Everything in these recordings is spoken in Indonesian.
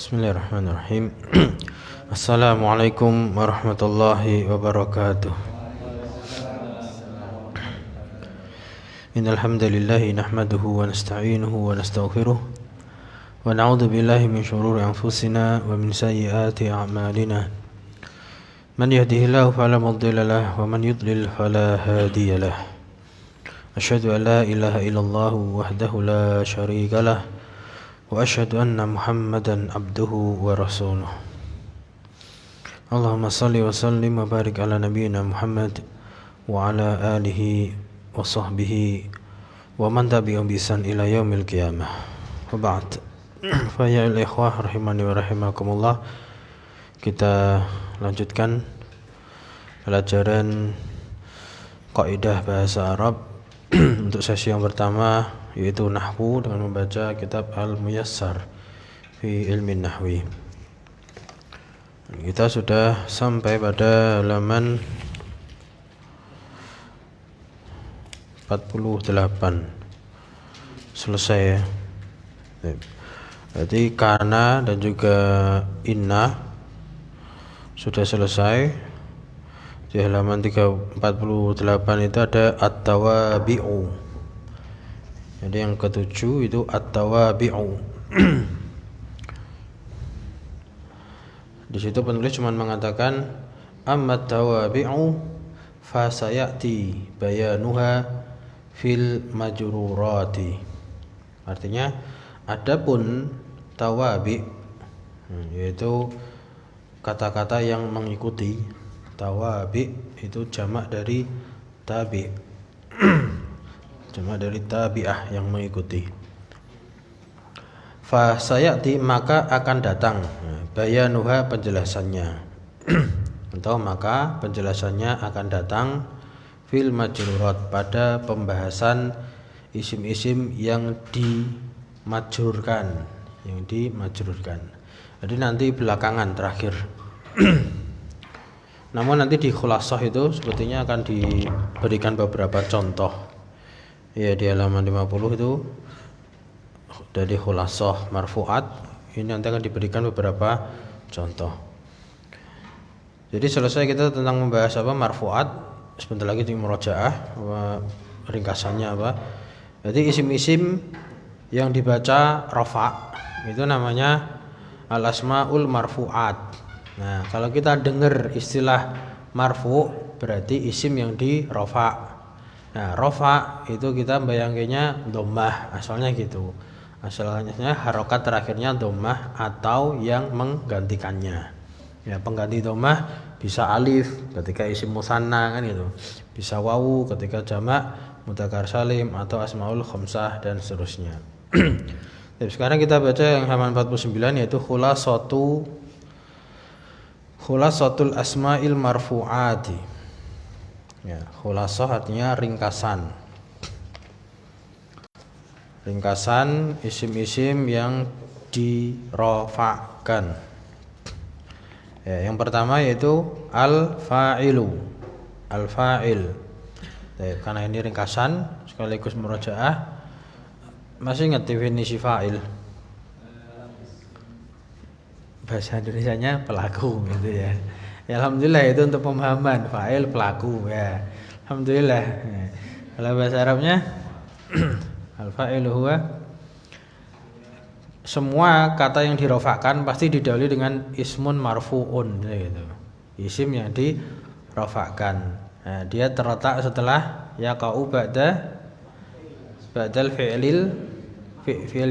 Bismillahirrahmanirrahim. Assalamualaikum warahmatullahi wabarakatuh. Innal hamdalillah nahmaduhu wa nasta'inuhu wa nastaghfiruh wa na'udzu billahi min shururi anfusina wa min sayyiati a'malina. Man yahdihillahu fala mudilla lahu wa man yudlil fala hadiya lahu. Asyhadu an la ilaha illallah wahdahu la syarika lahu wa asyhadu anna Muhammadan abduhu wa rasuluh. Allahumma salli wa sallim wa barik ala nabiyyina Muhammad wa ala alihi wa sahbihi wa man tabi'ahum bi ihsan ila yaumil qiyamah. Wa ba'd. Fa ya ikhwah rahimani wa rahimakumullah. Kita lanjutkan pelajaran kaidah bahasa Arab untuk sesi yang pertama, yaitu nahwu, dengan membaca kitab Al-Muyassar fi ilmi nahwi. Kita sudah sampai pada halaman 48. Selesai ya. Berarti kana dan juga inna sudah selesai. Di halaman 48 itu ada at-tawabi'u. Jadi yang ketujuh itu at-tawabi'u. Di situ penulis cuma mengatakan amma at-tawabi'u fa sayati bayanuha fil majrurati. Artinya adapun tawabi, yaitu kata-kata yang mengikuti. Tawabi itu jamak dari tabi. Jamak dari tabi'ah, yang mengikuti. Fa sayati, maka akan datang, bayanuha, penjelasannya. Atau maka penjelasannya akan datang fil majrurat, pada pembahasan isim-isim yang dimajrurkan, Jadi nanti belakangan, terakhir. Namun nanti di khulasah itu sepertinya akan diberikan beberapa contoh. Ya, di halaman 50 itu dari khulasah marfu'at ini nanti akan diberikan beberapa contoh. Jadi selesai kita tentang membahas marfu'at. Sebentar lagi di murojaah ringkasannya apa. Jadi isim-isim yang dibaca rafa' itu namanya al-asmaul marfu'at. Nah, kalau kita dengar istilah marfu, berarti isim yang di rafa'. Nah, rafa' itu kita bayanginnya dhammah, asalnya gitu. Asalnya harokat terakhirnya dhammah atau yang menggantikannya. Ya, pengganti dhammah bisa alif ketika isim musanna kan gitu. Bisa wawu ketika jamak mudzakkar salim atau asmaul khamsah dan seterusnya. Jadi sekarang kita baca yang halaman 49, yaitu khulasatul asma'il marfu'ati. Ya, khulasah artinya ringkasan. Ringkasan isim-isim yang dirafa'kan. Ya, yang pertama yaitu al-fa'ilu. Al-fa'il. Karena ini ringkasan sekaligus murojaah, masih ingat definisi fa'il? Bahasa Indonesianya pelaku gitu ya. Ya, alhamdulillah itu untuk pemahaman, fa'il pelaku ya. Alhamdulillah. Kalau bahasa Arabnya al-fa'ilu huwa, semua kata yang dirafa'kan pasti didahului dengan ismun marfu'un gitu. Isim yang dirafa'kan. Nah, dia terletak setelah yaqa'u ba'dal fi'il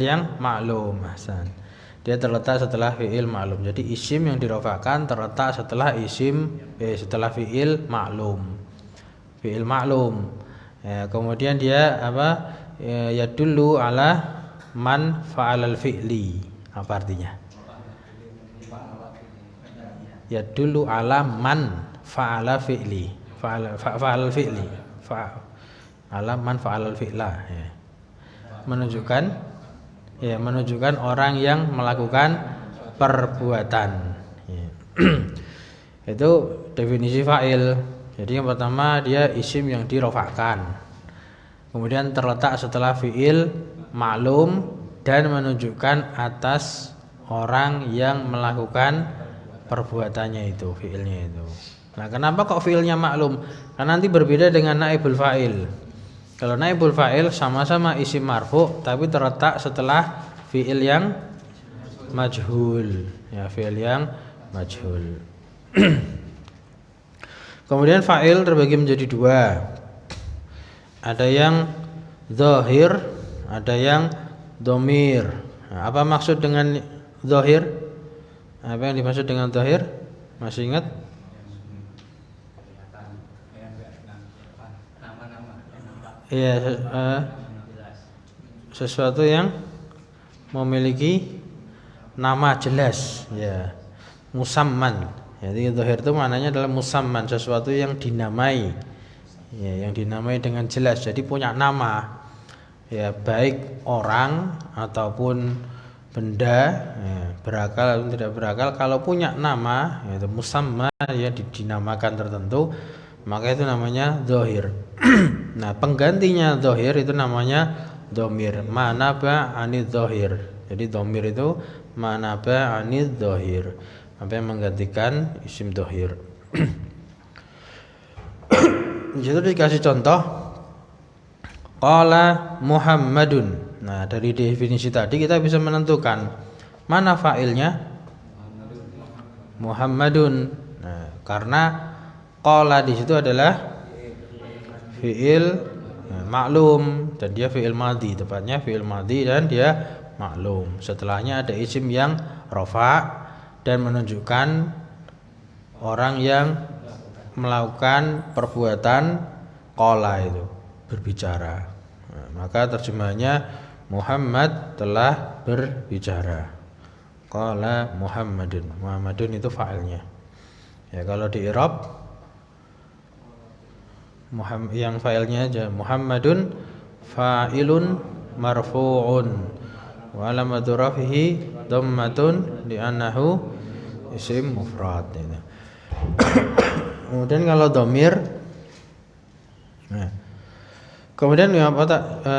yang ma'lum. Ahsan. Dia terletak setelah fi'il ma'lum. Jadi isim yang dirafa'kan terletak setelah setelah fi'il ma'lum. Fi'il ma'lum. Ya, kemudian dia yadullu ala man fa'alal fi'li. Apa artinya? Yadullu ala man fa'ala fi'li. Fa'alal fi'li. Ala man fa'alal fi'la. Ya. Menunjukkan orang yang melakukan perbuatan. Itu definisi fa'il. Jadi yang pertama, dia isim yang dirafa'kan, kemudian terletak setelah fi'il ma'lum dan menunjukkan atas orang yang melakukan perbuatannya itu, fiilnya itu. Nah, kenapa kok fiilnya maklum? Karena nanti berbeda dengan naibul fa'il. Kalau naibul fa'il sama-sama isim marfu tapi terletak setelah fiil yang majhul. Ya, fiil yang majhul. Kemudian fa'il terbagi menjadi dua. Ada yang zahir, ada yang dhamir. Nah, apa maksud dengan zahir? Apa yang dimaksud dengan zahir? Masih ingat? Iya, sesuatu yang memiliki nama jelas, ya, musamman. Jadi zahir itu maknanya adalah musamman, sesuatu yang dinamai, ya, yang dinamai dengan jelas. Jadi punya nama, ya, baik orang ataupun benda, ya, berakal atau tidak berakal. Kalau punya nama, yaitu musamma, ya, dinamakan tertentu, maka itu namanya zahir. Nah, penggantinya zahir itu namanya dhamir, manaba anid zahir. Jadi dhamir itu manaba anid zahir, apa yang menggantikan isim zahir. Di situ dikasih contoh qala Muhammadun. Nah, dari definisi tadi kita bisa menentukan mana fa'ilnya Muhammadun. Nah, karena qala di situ adalah fi'il maklum dan dia fi'il madhi, tepatnya fi'il madhi dan dia maklum. Setelahnya ada isim yang rafa dan menunjukkan orang yang melakukan perbuatan qala itu, berbicara. Nah, maka terjemahannya Muhammad telah berbicara. Qala Muhammadun. Muhammadun itu fa'ilnya. Ya, kalau di i'rab yang fa'ilnya aja Muhammadun fa'ilun marfu'un wa alamatu rafihi dhammatun li'annahu isim mufrad. Kemudian kalau dhamir, nah, kemudian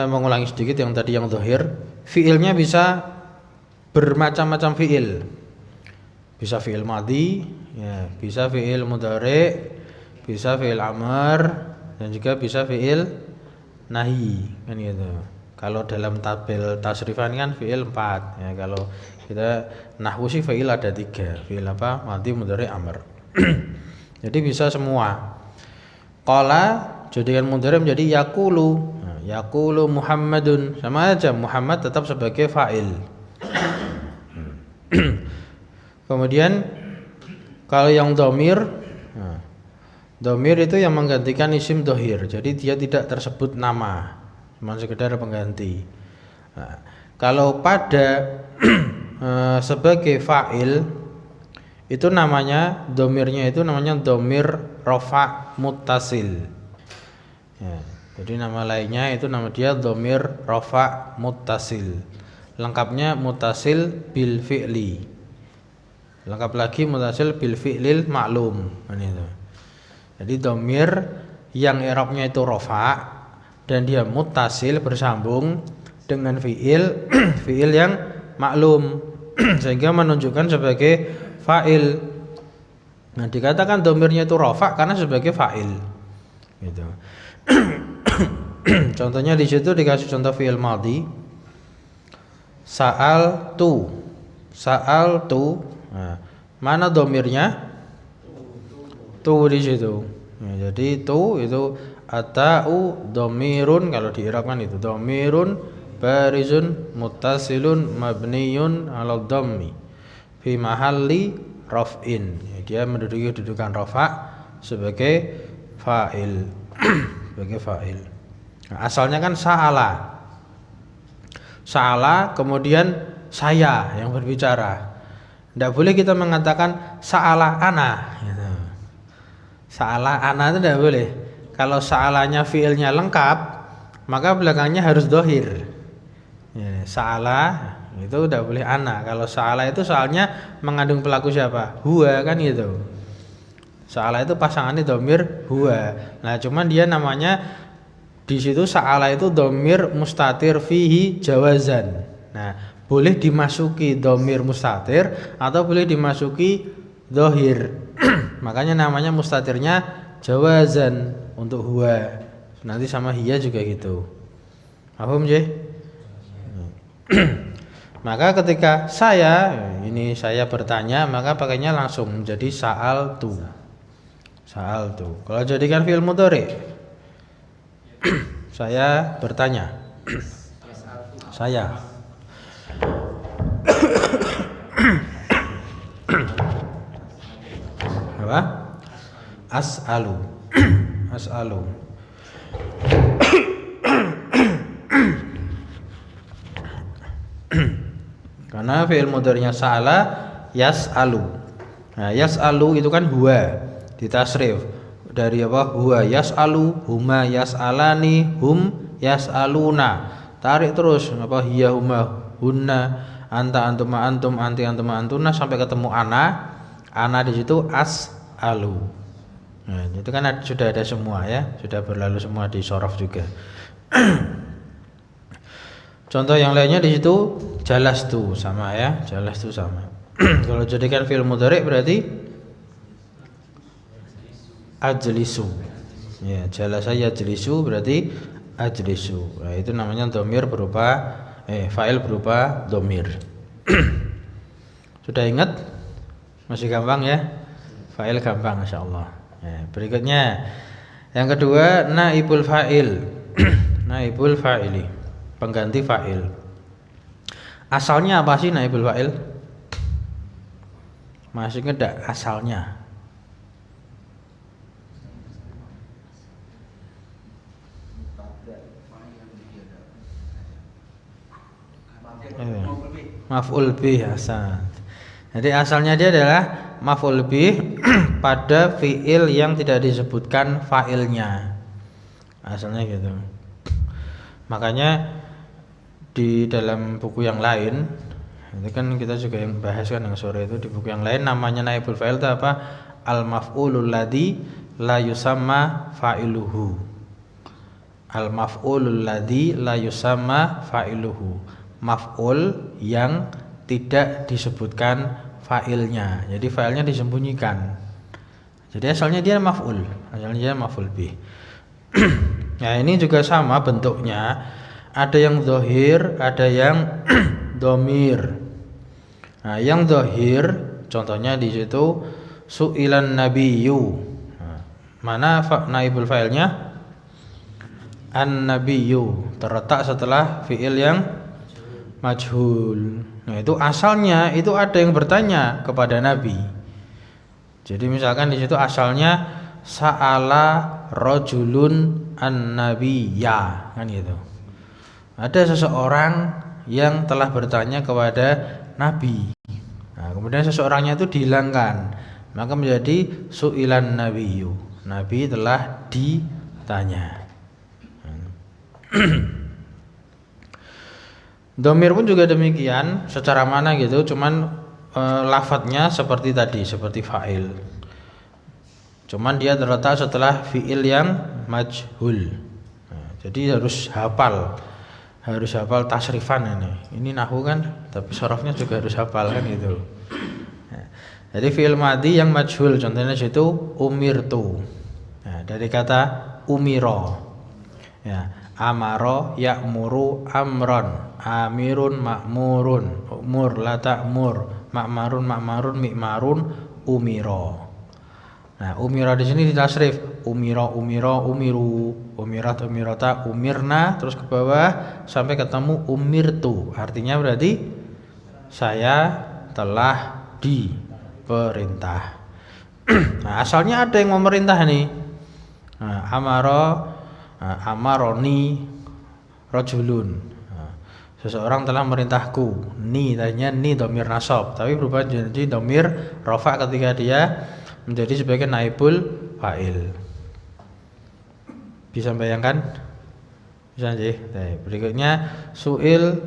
mengulangi sedikit yang tadi yang zahir, fiilnya bisa bermacam-macam fiil. Bisa fiil madhi, ya, bisa fiil mudhari, bisa fiil amr, dan juga bisa fiil nahi, kan gitu. Kalau dalam tabel tasrifan kan fiil 4, ya. Kalau kita nahwu sih fiil ada 3, fiil apa? Madhi, mudhari, amr. Jadi bisa semua. Qala jadikan mudhari menjadi yaqulu. Nah, yaqulu Muhammadun, sama aja, Muhammad tetap sebagai fa'il. Kemudian kalau yang dhamir, nah, dhamir itu yang menggantikan isim dhahir. Jadi dia tidak tersebut nama, cuma sekedar pengganti. Nah, kalau pada sebagai fa'il itu namanya dhamirnya itu namanya dhamir rafa muttasil. Ya, jadi nama lainnya itu nama dia dhamir rafa muttasil. Lengkapnya muttasil bil fi'li. Lengkap lagi muttasil bil fi'lil maklum. Itu. Jadi dhamir yang i'rabnya itu rafa dan dia muttasil bersambung dengan fi'il fi'il yang maklum sehingga menunjukkan sebagai fa'il. Nah, dikatakan dhamirnya itu rafa karena sebagai fa'il. Gitu. Contohnya di situ dikasih contoh fi'il madhi. Sa'altu. Sa'altu. Nah, mana dhamirnya? Tu di situ. Nah, jadi tu itu ata'u dhamirun, kalau di i'rab kan itu dhamirun barizun muttasilun mabniyun 'ala dhammi fi mahalli raf'in. Ya, dia menduduki kedudukan rafa sebagai fa'il. Sebagai fa'il. Nah, asalnya kan sa'ala. Sa'ala kemudian saya yang berbicara. Tidak boleh kita mengatakan sa'ala ana gitu. Sa'ala ana itu tidak boleh. Kalau sa'alanya fi'ilnya lengkap, maka belakangnya harus dhahir. Ya, sa'ala itu tidak boleh ana. Kalau sa'ala itu soalnya mengandung pelaku siapa? Huwa, kan gitu. Sa'ala itu pasangannya dhamir huwa. Nah, cuman dia namanya di situ sa'ala itu dhamir mustatir fihi jawazan. Nah, boleh dimasuki dhamir mustatir atau boleh dimasuki dhahir. Makanya namanya mustatirnya jawazan untuk huwa. Nanti sama hiya juga gitu. Paham nggih? Maka ketika saya bertanya, maka pakainya langsung menjadi sa'altu. Kalau jadikan fi'il mudhari, saya bertanya. Saya. Apa? As'alu. Karena fi'il mudhari'nya sa'ala yas'alu. Nah, yas'alu itu kan huwa ditasrif dari apa? Huwa yas'alu, huma yas'alani, hum yas'aluna. Tarik terus apa? Hiya huma hunna, anta antuma antum, anti antuma antuna sampai ketemu ana. Ana di situ as'alu. Nah, itu kan sudah ada semua ya, sudah berlalu semua di shorof juga. Contoh yang lainnya di situ jalastu sama ya, jalastu sama. Kalau jadikan fi'il mudhari berarti ajlisu. Ya, jalasa yajlisu berarti ajlisu. Nah, itu namanya dhamir berupa fa'il berupa dhamir. Sudah ingat? Masih gampang ya? Fa'il gampang insyaallah. Ya, berikutnya yang kedua naibul fa'il. Naibul fa'ili, pengganti fa'il. Asalnya apa sih naibul fa'il? Masih ingat enggak asalnya? Maf'ul bih, hasan. Jadi asalnya dia adalah maf'ul bih pada fi'il yang tidak disebutkan fa'ilnya. Asalnya gitu. Makanya di dalam buku yang lain, itu kan kita juga yang bahas kan yang sore itu di buku yang lain namanya naibul fa'il itu apa? Al-maf'ulul ladzi la yusamma fa'iluhu. Al-maf'ulul ladzi la yusamma fa'iluhu. Maf'ul yang tidak disebutkan fa'ilnya. Jadi fa'ilnya disembunyikan. Jadi asalnya dia maf'ul, asalnya dia maf'ul bih. Nah, ini juga sama bentuknya. Ada yang dhahir, ada yang dhamir. Nah, yang dhahir contohnya di situ su'ilan nabiyyu. Nah, mana naibul fa'ilnya? An-nabiyyu, terletak setelah fi'il yang majhul. Nah, itu asalnya itu ada yang bertanya kepada Nabi. Jadi misalkan di situ asalnya sa'ala rajulun an-nabiyya, kan gitu. Ada seseorang yang telah bertanya kepada Nabi. Nah, kemudian seseorangnya itu dihilangkan, maka menjadi su'ilan nabiyyu. Nabi telah ditanya. Dhamir pun juga demikian, secara mana gitu, cuman lafadznya seperti tadi, seperti fa'il. Cuman dia terletak setelah fi'il yang majhul. Nah, jadi harus hafal tasrifan ini. Ini nahwu kan, tapi sorofnya juga harus hafal kan gitu. Nah, jadi fi'il madhi yang majhul, contohnya situ umirtu. Nah, dari kata umiro. Ya, amaro ya'muru amron, amirun ma'murun, umur la ta'mur, ma'marun mi'marun, umiro. Nah, umiro di sini ditasrif umiro, umiru, umirat, umirota, umirna, terus ke bawah sampai ketemu umirtu. Artinya berarti saya telah diperintah. Nah, asalnya ada yang memerintah nih. Nah, amaroni rajulun. Nah, seseorang telah merintahku. Ni tadinya ni dhamir nasab, tapi berubah jadi dhamir rafa ketika dia menjadi sebagai naibul fa'il. Bisa bayangkan? Bisa sih. Berikutnya su'il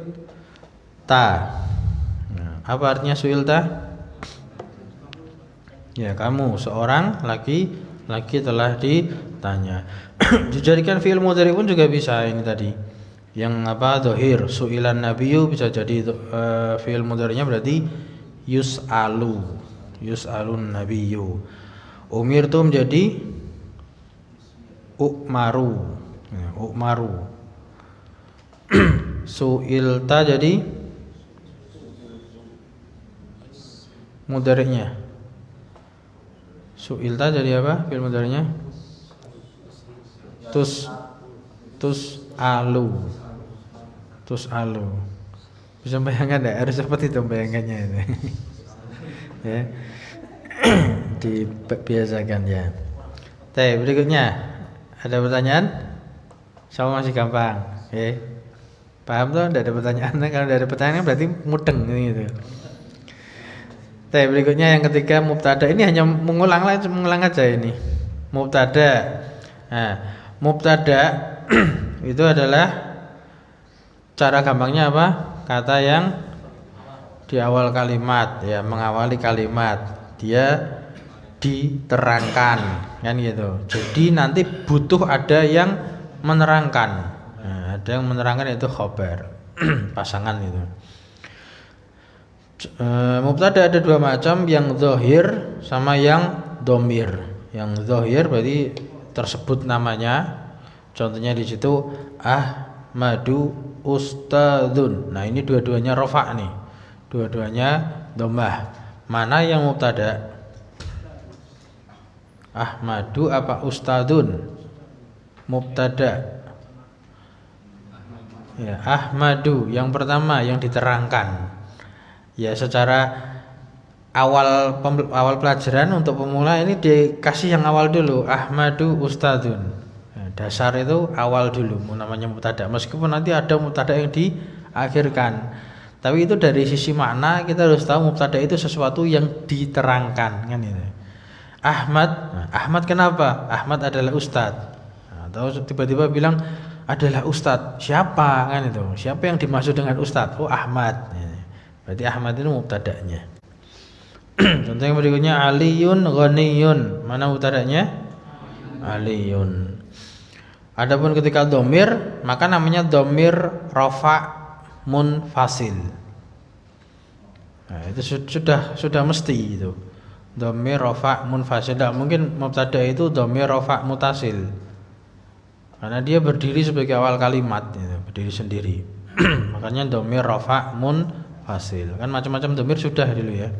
ta. Nah, apa artinya su'il ta? Ya, kamu seorang laki telah ditanya. Dijadikan fi'il mudhari pun juga bisa ini tadi. Yang apa? Dhahir. Su'ilan nabiyyu bisa jadi fi'il mudhari'nya berarti yus'alu. Yus'alun nabiyyu. Umirtu menjadi u'maru. Ya, u'maru. Su'ilta jadi mudhari'nya. Su'ilta jadi apa? Fi'il mudhari'nya tus'alu. Tus'alu. Bisa bayangkan enggak? Harus seperti itu bayangannya itu. Ya. Dibiasakan ya. Berikutnya ada pertanyaan? Sama masih gampang. Paham tuh? Tidak ada pertanyaan. Kalau tidak ada pertanyaan berarti mudeng gitu. Berikutnya yang ketiga mubtada. Ini hanya mengulang aja ini. Mubtada. Nah, mubtada itu adalah cara gampangnya apa? Kata yang di awal kalimat ya, mengawali kalimat. Dia diterangkan kan gitu. Jadi nanti butuh ada yang menerangkan. Nah, ada yang menerangkan itu khobar. Pasangan itu. Mubtada ada dua macam, yang zahir sama yang dhamir. Yang zahir berarti tersebut namanya. Contohnya di situ Ahmadu Ustadzun. Nah, ini dua-duanya rafa' nih. Dua-duanya dhammah. Mana yang mubtada? Ahmadu apa Ustadzun? Mubtada. Ya, Ahmadu yang pertama yang diterangkan. Ya, secara awal pelajaran untuk pemula ini dikasih yang awal dulu, Ahmadu Ustadzun. Nah, dasar itu awal dulu namanya mubtada. Meskipun nanti ada mubtada yang diakhirkan. Tapi itu dari sisi makna kita harus tahu mubtada itu sesuatu yang diterangkan kan itu. Ahmad kenapa? Ahmad adalah ustadz. Atau tiba-tiba bilang adalah ustadz. Siapa kan itu? Siapa yang dimaksud dengan ustadz? Oh, Ahmad. Berarti Ahmad itu mubtada'nya. Contoh yang berikutnya Aliyun ghaniyun. Mana mubtada'nya? Aliyun. Adapun ketika dhamir, maka namanya dhamir rafa' munfasil. Nah, itu sudah mesti itu. Dhamir rafa' munfasil. Tidak mungkin mubtada itu dhamir rafa' mutasil. Karena dia berdiri sebagai awal kalimat, gitu, berdiri sendiri. Makanya dhamir rafa' munfasil. Kan macam-macam dhamir sudah dulu ya.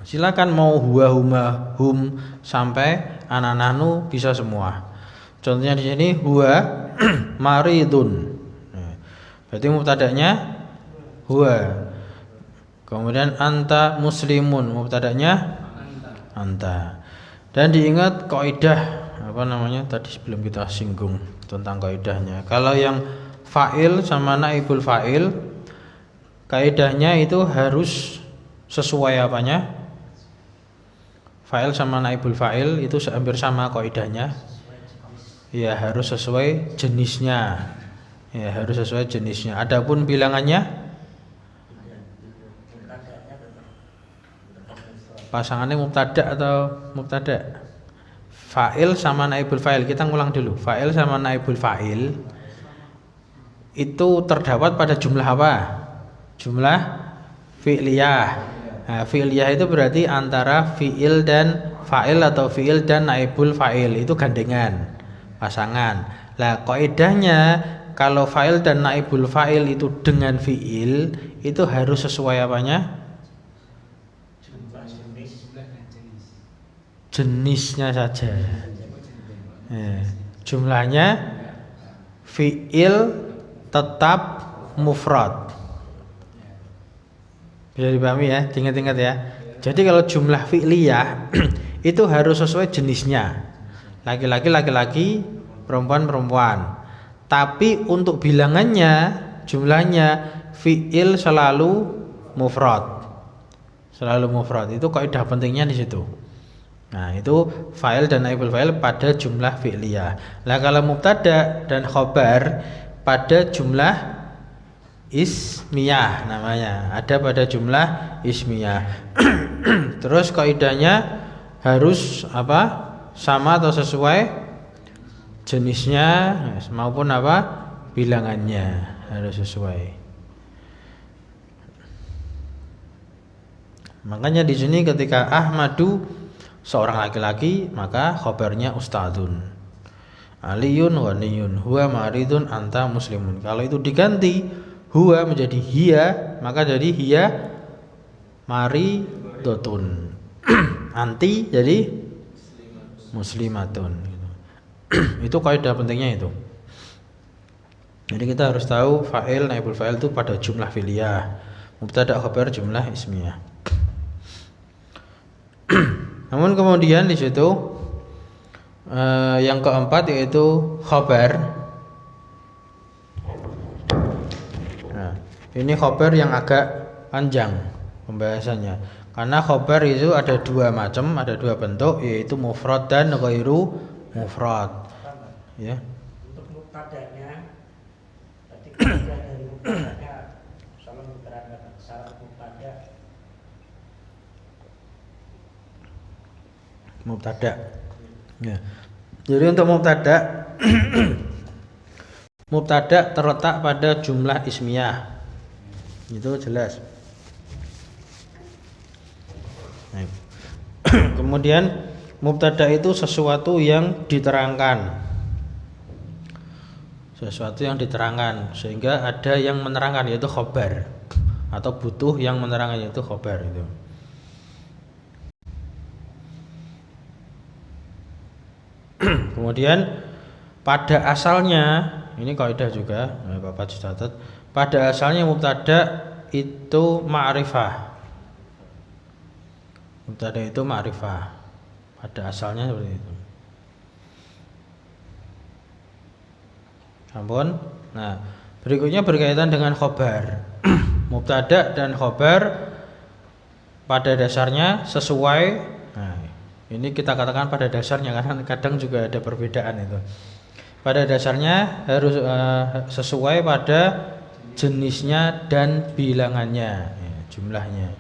Silakan mau huwa huma hum sampai anananu bisa semua. Contohnya di sini huwa maridun. Berarti mubtada'nya huwa. Kemudian anta muslimun, mubtada'nya anta. Dan diingat kaidah apa namanya tadi sebelum kita singgung tentang kaidahnya. Kalau yang fa'il sama naibul fa'il, kaidahnya itu harus sesuai apanya? Fa'il sama naibul fa'il itu hampir sama kaidahnya. Ya, harus sesuai jenisnya. Ya, harus sesuai jenisnya. Adapun bilangannya pasangannya mubtada atau mubtada? Fa'il sama naibul fa'il. Kita ngulang dulu. Fa'il sama naibul fa'il itu terdapat pada jumlah apa? Jumlah fi'liyah. Nah, fi'liyah itu berarti antara fi'il dan fa'il atau fi'il dan naibul fa'il. Itu gandengan, pasangan. Lah, kaidahnya kalau fa'il dan naibul fa'il itu dengan fi'il itu harus sesuai apanya? Jenisnya saja. Jumlahnya fi'il tetap mufrad. Bisa dipahami ya, ingat-ingat ya. Jadi kalau jumlah fi'liyah itu harus sesuai jenisnya. Laki-laki laki-laki, perempuan perempuan. Tapi untuk bilangannya, jumlahnya fi'il selalu mufrad. Selalu mufrad. Itu kaidah pentingnya di situ. Nah, itu fa'il dan naibul fa'il pada jumlah fi'liyah. Nah, kalau mubtada dan khobar pada jumlah ismiyah namanya. Ada pada jumlah ismiyah. Terus kaidahnya harus apa? Sama atau sesuai jenisnya maupun apa? bilangannya harus sesuai. Makanya di sini ketika Ahmadu seorang laki-laki, maka khabarnya ustadzun. Aliyun ghaniyun, huwa maridun anta muslimun. Kalau itu diganti huwa menjadi hiya, maka jadi hiya maridotun. Anti jadi muslimatun. Itu kaidah pentingnya itu. Jadi kita harus tahu fa'il, naibul fa'il itu pada jumlah fi'liyah, mubtada khabar jumlah ismiyah. Namun kemudian di situ yang keempat yaitu khabar. Nah, ini khabar yang agak panjang pembahasannya. Karena khabar itu ada dua macam, ada dua bentuk, yaitu mufrad dan ghairu mufrad. Ya. Untuk mubtada'nya tadi kita dari mubtada'nya salah menerangkan syarat mubtada. Ya. Jadi untuk mubtada mubtada terletak pada jumlah ismiyah. Itu jelas. Nah. Kemudian mubtada itu sesuatu yang diterangkan. Sesuatu yang diterangkan sehingga ada yang menerangkan yaitu khabar, atau butuh yang menerangkan yaitu khabar itu. Kemudian pada asalnya, ini kaidah juga, Bapak catat. Pada asalnya mubtada itu ma'rifah. Mubtada itu ma'rifah. Pada asalnya seperti itu. Ampun. Nah, berikutnya berkaitan dengan khabar. Mubtada dan khabar pada dasarnya sesuai. Nah, ini kita katakan pada dasarnya karena kadang juga ada perbedaan itu. Pada dasarnya harus sesuai pada jenisnya dan bilangannya, ya, jumlahnya.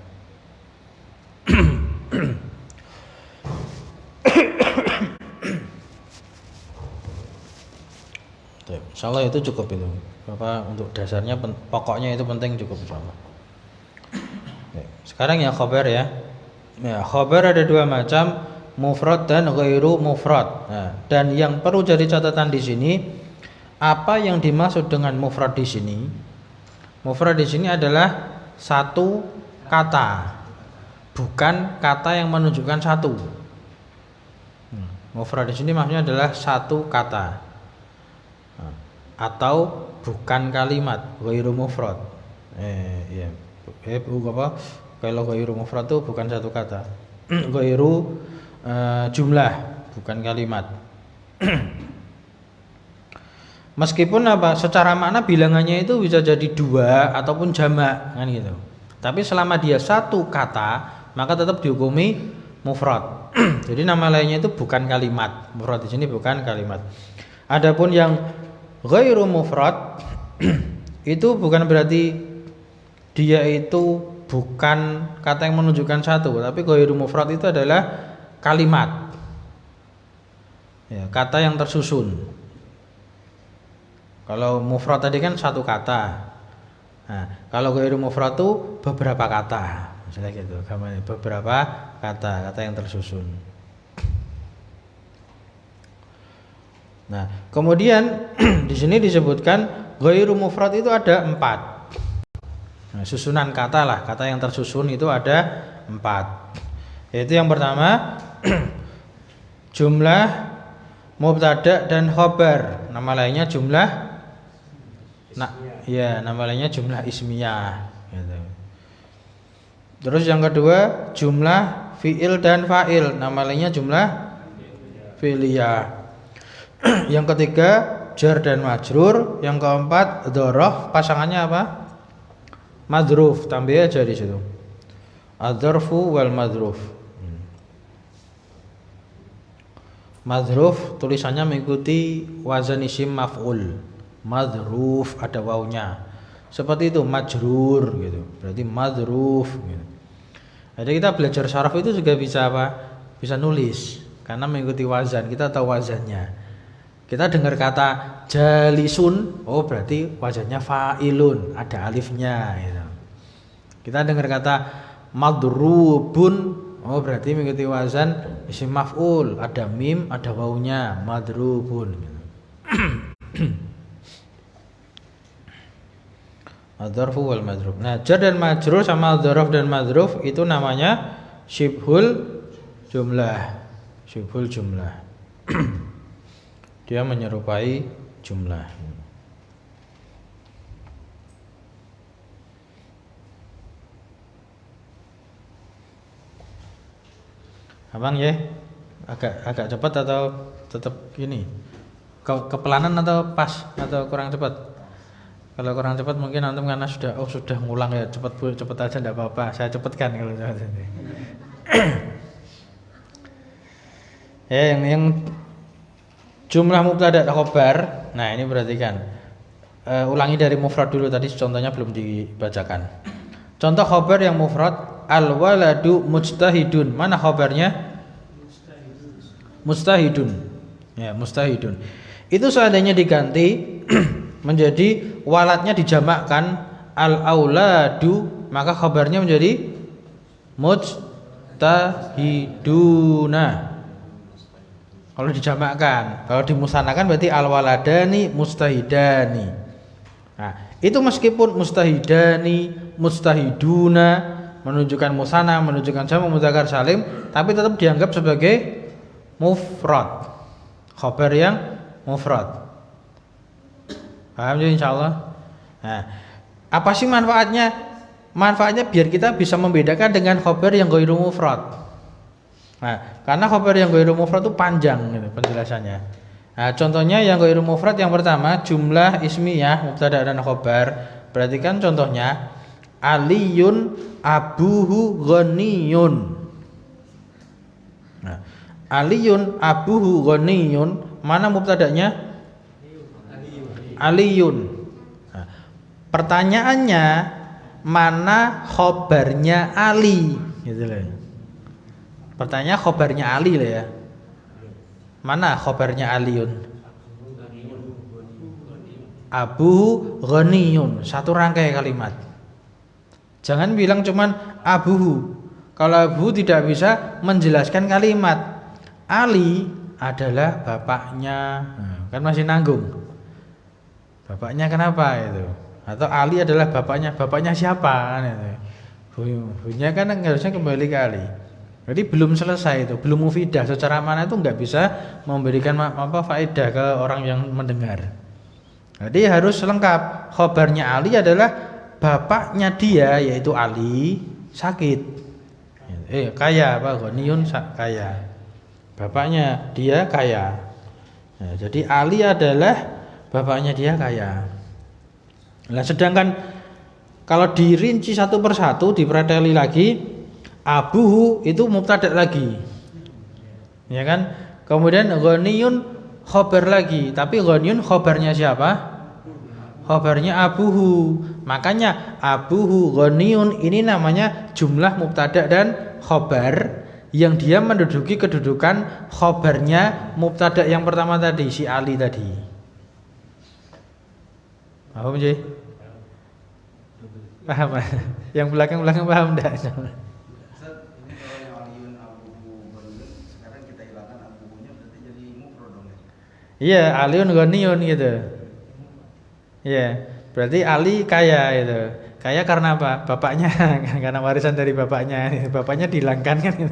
Insyaallah itu cukup itu. Bapak untuk dasarnya pokoknya itu penting cukup insyaallah. Sekarang yang khabar ya. Ya, khabar ada dua macam, mufrad dan ghairu mufrad. Nah, dan yang perlu jadi catatan di sini, apa yang dimaksud dengan mufrad di sini? Mufrad di sini adalah satu kata, bukan kata yang menunjukkan satu. Mufrad di sini maksudnya adalah satu kata, atau bukan kalimat, ghairu mufrad. Iya. Apa? Kalau ghairu mufrad itu bukan satu kata. Ghairu jumlah, bukan kalimat. Meskipun apa? Secara makna bilangannya itu bisa jadi dua ataupun jamak, kan gitu. Tapi selama dia satu kata, maka tetap dihukumi mufrad. Jadi nama lainnya itu bukan kalimat. Mufrad di sini bukan kalimat. Adapun yang ghairu mufrad itu bukan berarti dia itu bukan kata yang menunjukkan satu, tapi ghairu mufrad itu adalah kalimat, ya, kata yang tersusun. Kalau mufrad tadi kan satu kata. Nah, kalau ghairu mufrad itu beberapa kata, misalnya gitu, beberapa kata yang tersusun. Nah, kemudian di sini disebutkan ghairu mufrad itu ada 4. Nah, susunan kata lah, kata yang tersusun itu ada 4. Yaitu yang pertama jumlah mubtada dan khabar. Nama lainnya jumlah nama lainnya jumlah ismiyah gitu. Terus yang kedua jumlah fi'il dan fa'il. Nama lainnya jumlah fi'liyah. Yang ketiga jar dan majrur. Yang keempat dzaraf, pasangannya apa? Madruf, tambah aja di situ. Adzarfu wal madruf. Madruf tulisannya mengikuti wazan isim maf'ul. Madruf ada wawunya. Seperti itu majrur gitu. Berarti madruf gitu. Jadi kita belajar syaraf itu juga bisa apa? Bisa nulis karena mengikuti wazan. Kita tahu wazannya. Kita dengar kata jalisun, oh berarti wazannya fa'ilun, ada alifnya gitu. Kita dengar kata madrubun, oh berarti mengikuti wazan isim maf'ul, ada mim, ada wawunya, madrubun gitu. Adzarfu wal madruf. Nah, jar dan majrur sama dzaraf dan madruf itu namanya syibhul jumlah. Syibhul jumlah. Dia menyerupai jumlah. Abang ya, agak cepat atau tetap gini? Kepelanan atau pas atau kurang cepat? Kalau kurang cepat mungkin antum karena sudah ngulang ya, cepat aja enggak apa-apa. Saya cepatkan kalau cepat. Ya, yang jumlah mubtada dan khobar. Nah, ini perhatikan. Ulangi dari mufrad dulu, tadi contohnya belum dibacakan. Contoh khobar yang mufrad, al-waladu mujtahidun. Mana khobarnya? Mustahidun. Ya, mustahidun. Itu seandainya diganti menjadi waladnya dijamakkan al-auladu, maka khobarnya menjadi mujtahiduna. Kalau dijamakkan, kalau dimusanakan berarti al-waladani mustahidani. Nah, itu meskipun mustahidani, mustahiduna menunjukkan musana, menunjukkan jamak mudzakkar salim, tapi tetap dianggap sebagai mufrad. Khabar yang mufrad. Paham ya insyaallah? Nah, apa sih manfaatnya? Manfaatnya biar kita bisa membedakan dengan khabar yang ghairu mufrad. Nah, karena khabar yang ghairu mufrad itu panjang gitu penjelasannya. Nah, contohnya yang ghairu mufrad yang pertama jumlah ismiyah mubtada dan khabar. Perhatikan contohnya Aliyun abuhu ghaniyun. Nah, Aliyun abuhu ghaniyun, mana mubtadanya? Aliyun. Nah, pertanyaannya mana khabarnya Ali gitu loh. Pertanyaan khobarnya Ali lah ya. Mana khobarnya Aliun? Abu ghaniyun, satu rangkai kalimat. Jangan bilang cuman abuhu. Kalau abu tidak bisa menjelaskan kalimat. Ali adalah bapaknya. Kan masih nanggung. Bapaknya kenapa itu? Atau Ali adalah bapaknya. Bapaknya siapa? Bunyinya kan harusnya kembali ke Ali. Jadi belum selesai itu, belum mufidah. Secara mana itu nggak bisa memberikan faedah ke orang yang mendengar. Jadi harus lengkap. Khobarnya Ali adalah bapaknya dia, yaitu Ali sakit. Kaya apa? Ghaniyun kaya. Bapaknya dia kaya. Nah, jadi Ali adalah bapaknya dia kaya. Nah, sedangkan kalau dirinci satu persatu, dipreteli lagi, abuhu itu mubtada lagi, ya kan? Kemudian ghaniyun khobar lagi, tapi ghaniyun khobarnya siapa? Khobarnya abuhu. Makanya abuhu ghaniyun ini namanya jumlah mubtada dan khobar yang dia menduduki kedudukan khobarnya mubtada yang pertama tadi, si Ali tadi. Paham sih? Paham? Yang belakang paham enggak? Iya, Aliun ghaniyun gitu. Iya, berarti Ali kaya itu. Kaya karena apa? Bapaknya, karena warisan dari bapaknya. Bapaknya dihilangkan kan gitu.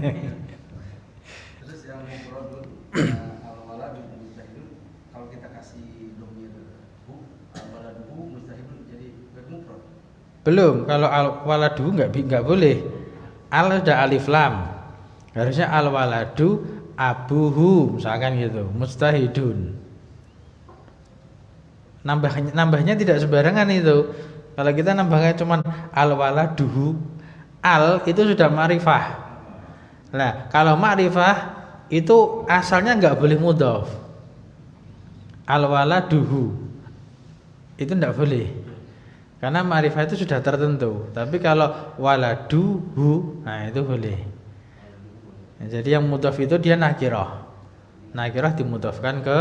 Terus yang mufrad al-walad mustahil, kalau kita kasih dhamir hu, al-waladu mustahil jadi mufrad. Belum, kalau al-waladu enggak boleh. Al sudah alif lam. Harusnya al-waladu abuhu misalkan gitu, mustahidun. Nambahnya tidak sembarangan itu. Kalau kita nambahnya cuman al-waladuhu, al itu sudah ma'rifah. Nah, kalau ma'rifah itu asalnya enggak boleh mudhaf. Al-waladuhu itu enggak boleh. Karena ma'rifah itu sudah tertentu. Tapi kalau waladuhu, nah itu boleh. Nah, jadi yang mudhaf itu dia nakirah. Nakirah dimudhafkan ke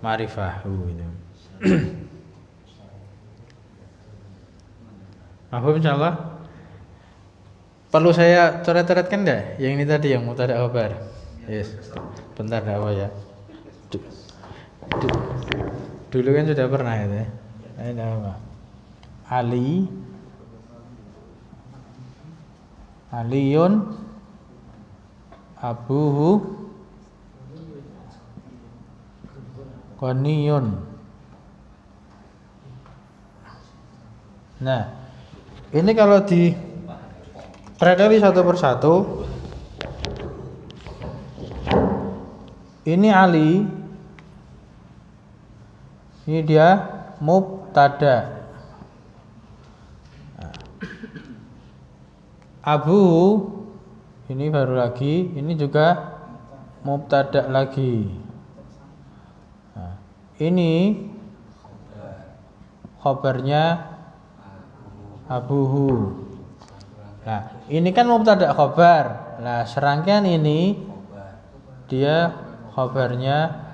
ma'rifahu itu. Mahfum insyaallah. Perlu saya coret-coretkan enggak? Yang ini tadi yang mubtada khabar. Yes. Bentar enggak apa ya. Dulu kan sudah pernah itu ya. Ini apa? Aliyun abuhu ghaniyun. Nah, ini kalau di perkali satu persatu, ini Ali, ini dia mubtada. Abu ini baru lagi, ini juga mubtada lagi. Nah, ini khabarnya abuhu. Nah, ini kan mubtada khabar. Nah, serangkaian ini dia khabarnya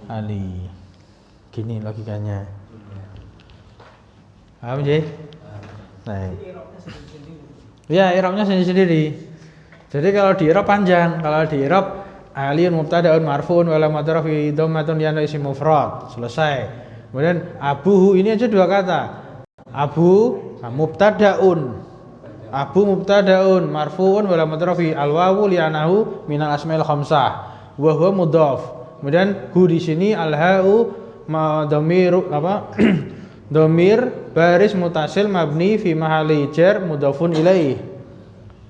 Ali. Gini logikanya. Paham sih? Nah. Ya, i'rabnya sendiri-sendiri. Jadi kalau di i'rab panjang, kalau di i'rab aliyun mubtada'un marfu'un wa lamatu rafi dhammatun li'anna isim mufrad. Selesai. Kemudian abuhu ini aja dua kata. Abu mubtada'un. Abu mubtada'un marfu'un wa lamatu rafi al-wawu li'annahu minal asmail khamsah wa huwa mudhaf. Kemudian hu di sini al-ha'u dhamir apa? Dhamir baris mutasil mabni fi mahalli jar mudhafun ilaih.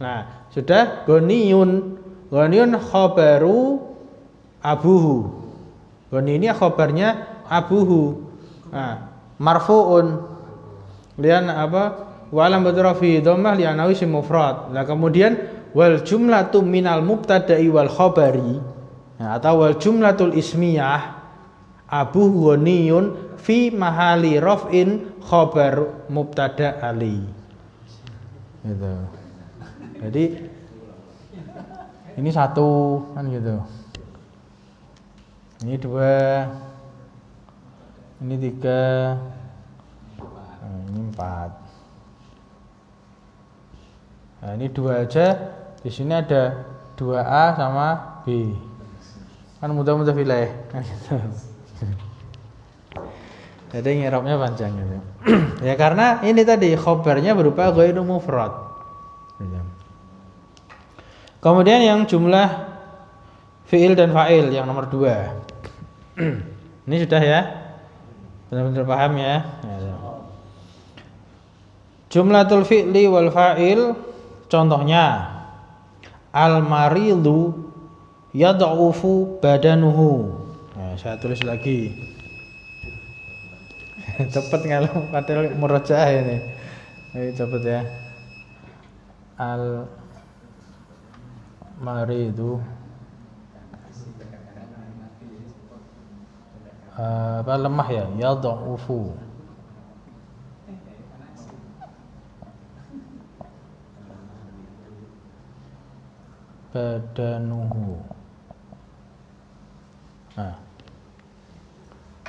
Nah, sudah ghaniyun. Ghaniyun khabaru abuhu. Ghani ini khabarnya abuhu. Nah, marfu'un. Lian apa? Wa lam badrafi dhammah li anawi isim mufrad. Nah, kemudian wal jumlatu minal mubtada'i wal khabari. Nah, atau wal jumlatul ismiyah abu ghaniyun fi mahali raf'in khabar mubtada ali. Gitu. Jadi ini satu kan gitu. Ini dua. Ini tiga. Nah, ini empat. Nah, ini dua aja. Di sini ada 2A sama B. Kan mudah-mudah wilayah. Jadi i'rabnya panjang gitu. Ya karena ini tadi khabarnya berupa ghairu mufrad. Kemudian yang jumlah fi'il dan fa'il yang nomor 2. Ini sudah ya? Benar-benar paham ya? Jumlatul fi'li wal fa'il contohnya al-maridu yad'ufu badanuhu. Nah, saya tulis lagi. Cepet kalau padahal murojaah ini. Ayo cepet ya. Al maridu apa lemah ya? Yad'ufu. Badanuhu. Nah.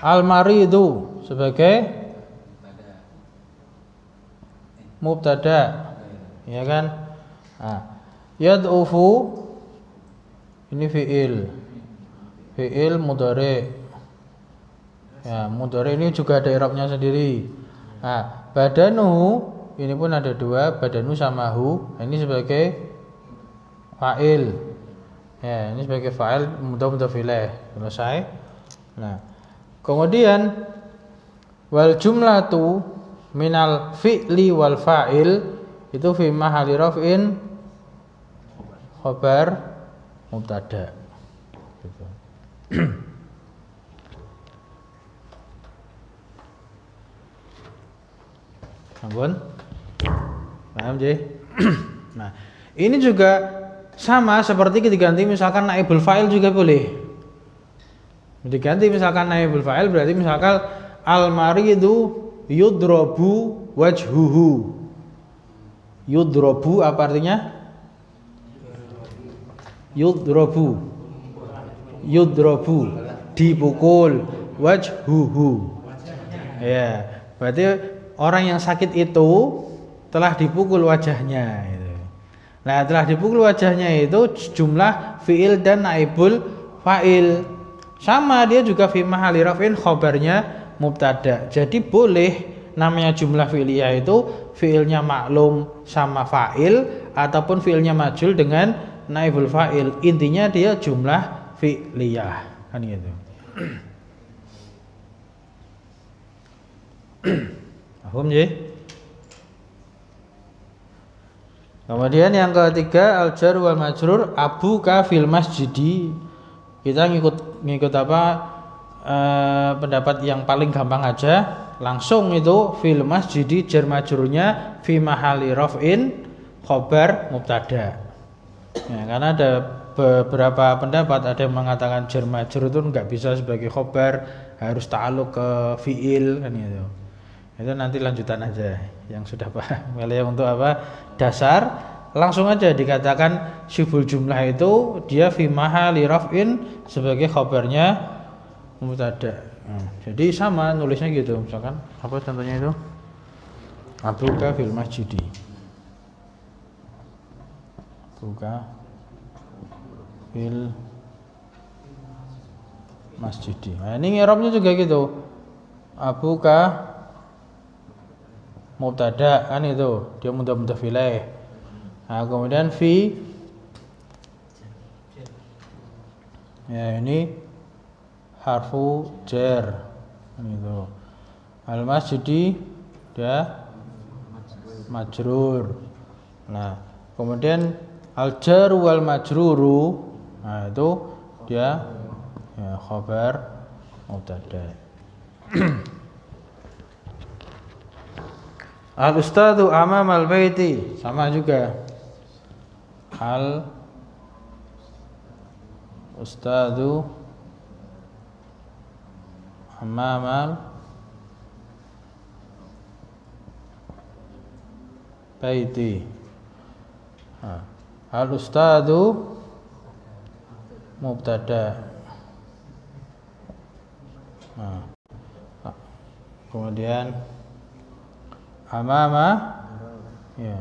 Al-maridu sebagai mubtada, ya kan? Nah, yad'ufu ini fi'il mudhari. Ya, mudhari ini juga ada i'rabnya sendiri. Nah, badanuhu ini pun ada dua, badanu sama hu. Ini sebagai fa'il. Ya, ini sebagai fa'il mudhaf ilaih. Selesai. Nah, kemudian wal jumlatu minal fi'li wal fa'il itu fi mahalli raf'in khabar mubtada. Gitu. Ampun. Paham J? Nah, ini juga sama seperti ketika ganti misalkan naibul fa'il juga boleh. Diganti misalkan naibul fa'il berarti misalkan al-maridu yudrabu wajhuhu. Yudrabu apa artinya? Yudrabu dipukul. wajhuhu. Ya, berarti orang yang sakit itu telah dipukul wajahnya gitu. Nah, telah dipukul wajahnya itu jumlah fiil dan naibul fa'il. Sama, dia juga fi mahalli raf'in khobarnya mubtada. Jadi boleh namanya jumlah fi'liyah itu fiilnya maklum sama fa'il ataupun fiilnya majhul dengan naibul fa'il. Intinya dia jumlah fi'liyah kan gitu. Paham ya? Kemudian yang ketiga al-jar wal majrur abuka fil masjidi. Kita ngikut apa pendapat yang paling gampang aja, langsung itu fil masjidi jar majrurnya fi mahalli raf'in khabar mubtada. Ya, karena ada beberapa pendapat, ada yang mengatakan jar majrur itu enggak bisa sebagai khabar, harus ta'alluq ke fiil kan gitu. Itu nanti lanjutan aja yang sudah paham. Kalau untuk apa dasar langsung aja dikatakan syibul jumlah itu dia fi mahalli raf'in sebagai khabarnya mubtada. Jadi sama nulisnya gitu. Misalkan apa contohnya itu? Abuka fil masjidi. Abuka fil masjidi. Nah, ini i'rabnya juga gitu. Abuka mubtada kan itu dia mudhaf ilaih. Nah, kemudian fi ya ini harfu jar gitu. Al masjidi dia majrur. Nah, kemudian al jar wal majruru, nah itu dia ya khabar mubtada. Al ustadzu amamal baiti, sama juga. Al ustadzu amamal baiti. Al ustadzu mubtada. Kemudian amama ya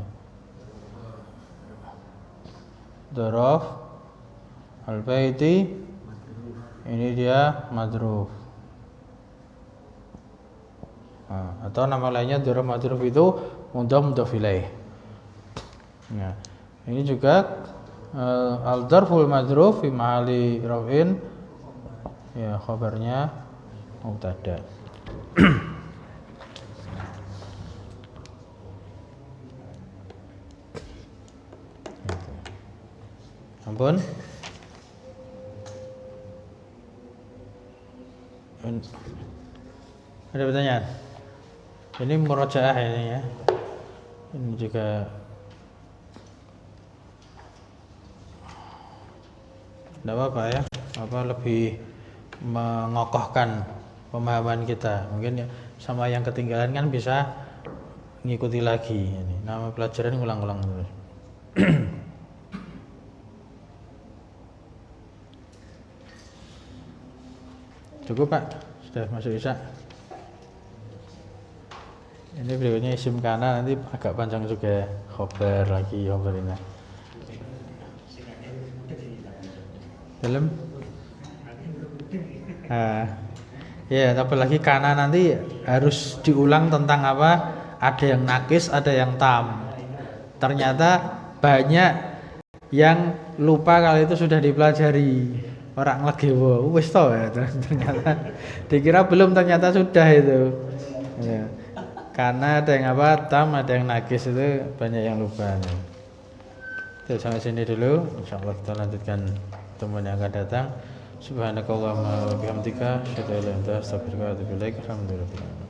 dzaraf al baiti ini dia madruf. Atau nama lainnya dzaraf madruf itu mudhaf ilaih. Nah, ini juga al dzarful madruf fi mahalli raf'in ya khabarnya mubtada. Ampun. Ada pertanyaan? Ini murojaah ini ya. Ini juga tidak apa-apa ya. Apa lebih mengokohkan pemahaman kita. Mungkin ya, sama yang ketinggalan kan bisa ngikuti lagi. Ini nama pelajaran ngulang-ulang terus. Cukup Pak, sudah masuk isya. Ini berikutnya isim kana, nanti agak panjang juga khobar lagi, khobar ini. Dalam? Ya, apalagi kana nanti harus diulang tentang apa? Ada yang nakis, ada yang tam. Ternyata banyak yang lupa kalau itu sudah dipelajari. Orang lagi wis to ya, ternyata dikira belum, ternyata sudah itu ya. Karena ada yang apa tam, ada yang nakis, itu banyak yang lupa. Jadi sampai sini dulu, insyaallah kita lanjutkan pertemuan yang akan datang. Subhanakallahumma wa bihamdika asyhadu an la ilaha illa anta astaghfiruka wa atubu ilaik. Alhamdulillah.